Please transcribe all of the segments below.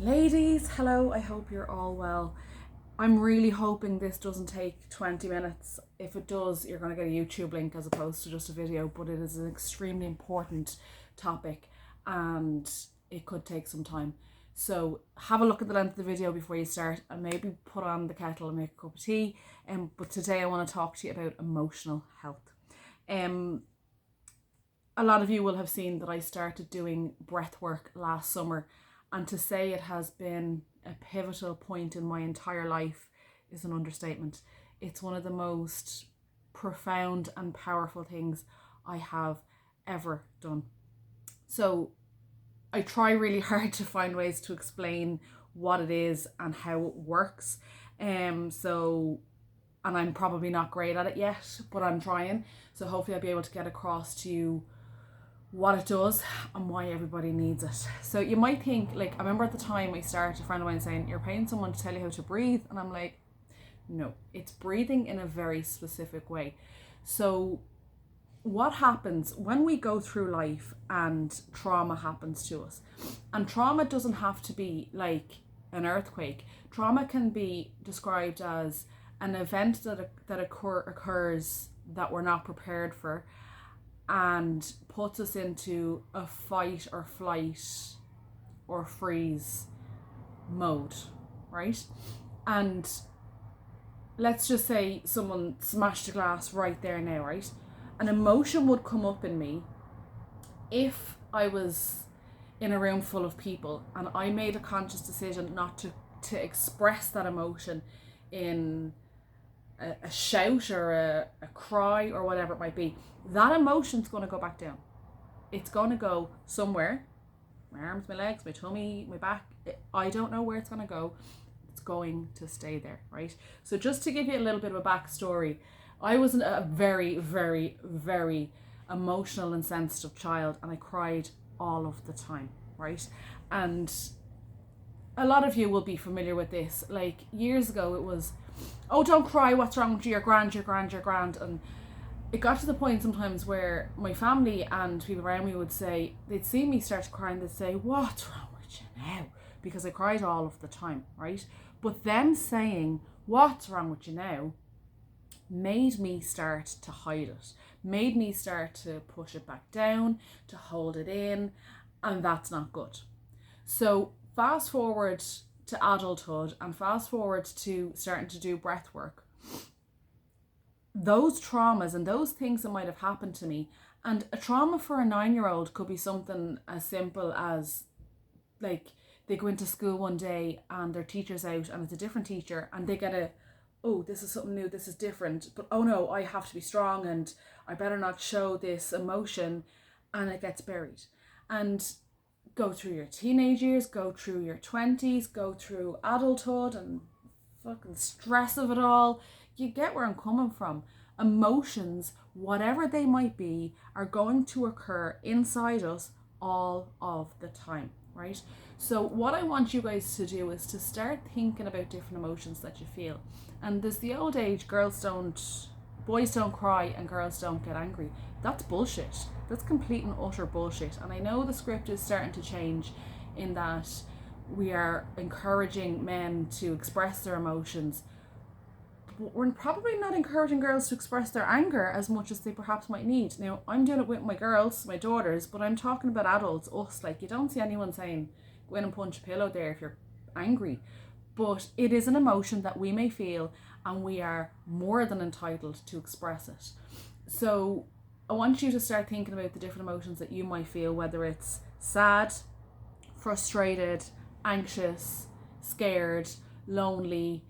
Ladies, hello, I hope you're all well. I'm really hoping this doesn't take 20 minutes. If it does, you're going to get a YouTube link as opposed to just a video, but it is an extremely important topic and it could take some time. So have a look at the length of the video before you start and maybe put on the kettle and make a cup of tea. But today I want to talk to you about emotional health. A lot of you will have seen that I started doing breath work last summer, and to say it has been a pivotal point in my entire life is an understatement. It's one of the most profound and powerful things I have ever done. So I try really hard to find ways to explain what it is and how it works. And I'm probably not great at it yet, but I'm trying. So hopefully I'll be able to get across to you what it does and why everybody needs it. So you might think, like, I remember at the time I started, a friend of mine saying, you're paying someone to tell you how to breathe. And I'm like, no, it's breathing in a very specific way. So what happens when we go through life and trauma happens to us? And trauma doesn't have to be like an earthquake. Trauma can be described as an event that occurs that we're not prepared for and puts us into a fight or flight or freeze mode, right? And let's just say someone smashed a glass right there now, right? An emotion would come up in me if I was in a room full of people and I made a conscious decision not to express that emotion in a shout or a cry or whatever it might be. That emotion's going to go back down. It's going to go somewhere. My arms, my legs, my tummy, my back. I don't know where it's going to go. It's going to stay there, right? So just to give you a little bit of a backstory, I was a very, very, very emotional and sensitive child, and I cried all of the time, right? And a lot of you will be familiar with this. Like years ago, it was, oh, don't cry, what's wrong with you, you're grand, you're grand, you're grand. And it got to the point sometimes where my family and people around me would say, they'd see me start to cry and they'd say, what's wrong with you now? Because I cried all of the time, right? But them saying, what's wrong with you now, made me start to hide it, made me start to push it back down, to hold it in, and that's not good. So fast forward to adulthood and fast forward to starting to do breath work. Those traumas and those things that might have happened to me, and a trauma for a 9-year-old could be something as simple as, like, they go into school one day and their teacher's out and it's a different teacher and they get oh, this is something new, this is different, but oh no, I have to be strong and I better not show this emotion, and it gets buried. And go through your teenage years, go through your 20s, go through adulthood and fucking stress of it all. You get where I'm coming from. Emotions, whatever they might be, are going to occur inside us all of the time, right? So what I want you guys to do is to start thinking about different emotions that you feel. And there's the old age, boys don't cry and girls don't get angry. That's bullshit. That's complete and utter bullshit. And I know the script is starting to change in that we are encouraging men to express their emotions, but we're probably not encouraging girls to express their anger as much as they perhaps might need. Now, I'm doing it with my girls, my daughters, but I'm talking about adults, us. Like, you don't see anyone saying, go in and punch a pillow there if you're angry. But it is an emotion that we may feel, and we are more than entitled to express it. So I want you to start thinking about the different emotions that you might feel, whether it's sad, frustrated, anxious, scared, lonely,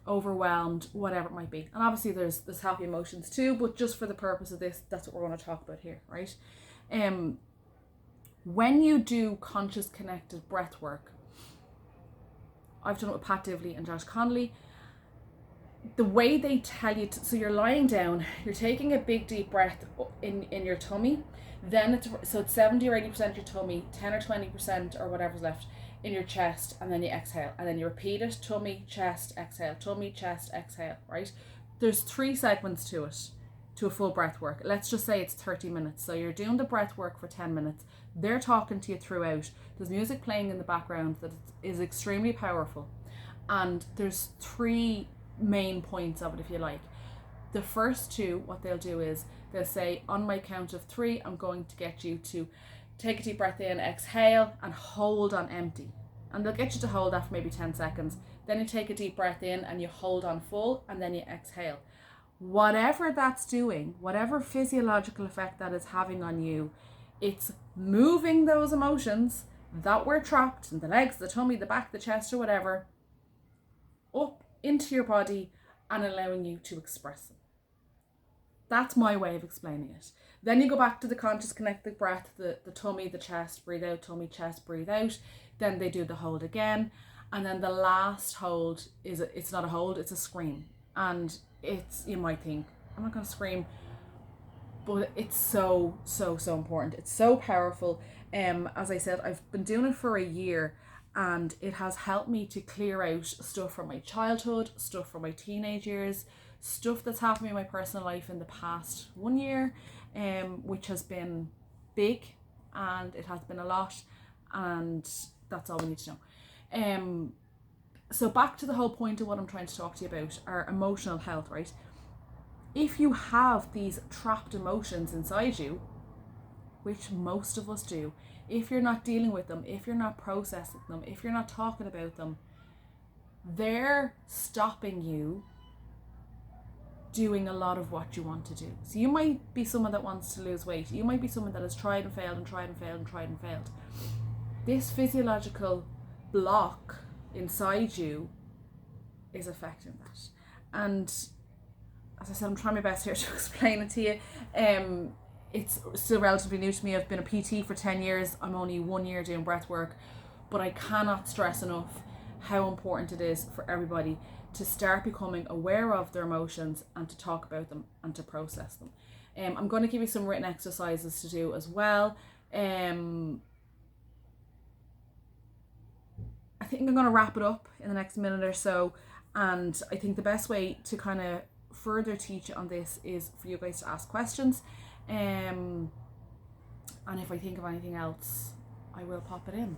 overwhelmed, whatever it might be. And obviously there's happy emotions too, but just for the purpose of this, that's what we're going to talk about here, right? When you do conscious connected breath work, I've done it with Pat Divley and Josh Connolly, the way they tell you so you're lying down, you're taking a big deep breath in your tummy, then it's 70 or 80% your tummy, 10 or 20% or whatever's left in your chest, and then you exhale, and then you repeat it, tummy, chest, exhale, tummy, chest, exhale, right? There's 3 segments to it. to a full breath work. Let's just say it's 30 minutes. So you're doing the breath work for 10 minutes. They're talking to you throughout. There's music playing in the background that is extremely powerful. And there's 3 main points of it, if you like. The first 2, what they'll do is they'll say, on my count of 3, I'm going to get you to take a deep breath in, exhale, and hold on empty. And they'll get you to hold that for maybe 10 seconds. Then you take a deep breath in and you hold on full, and then you exhale. Whatever that's doing, whatever physiological effect that is having on you, it's moving those emotions that were trapped in the legs, the tummy, the back, the chest, or whatever, up into your body and allowing you to express them. That's my way of explaining it. Then you go back to the conscious connected breath, the tummy, the chest, breathe out, tummy, chest, breathe out. Then they do the hold again. And then the last hold it's not a hold, it's a scream. And you might think, I'm not going to scream, but it's so important. It's so powerful. As I said, I've been doing it for a year, and it has helped me to clear out stuff from my childhood, stuff from my teenage years, stuff that's happened in my personal life in the past 1 year, which has been big, and it has been a lot, and that's all we need to know. So back to the whole point of what I'm trying to talk to you about, our emotional health, right? If you have these trapped emotions inside you, which most of us do, if you're not dealing with them, if you're not processing them, if you're not talking about them, they're stopping you doing a lot of what you want to do. So you might be someone that wants to lose weight. You might be someone that has tried and failed and tried and failed and tried and failed. This physiological block inside you is affecting that. And as I said, I'm trying my best here to explain it to you. It's still relatively new to me. I've been a PT for 10 years. I'm only 1 year doing breath work, but I cannot stress enough how important it is for everybody to start becoming aware of their emotions and to talk about them and to process them. I'm going to give you some written exercises to do as well. I think I'm going to wrap it up in the next minute or so, and I think the best way to kind of further teach on this is for you guys to ask questions, and if I think of anything else, I will pop it in.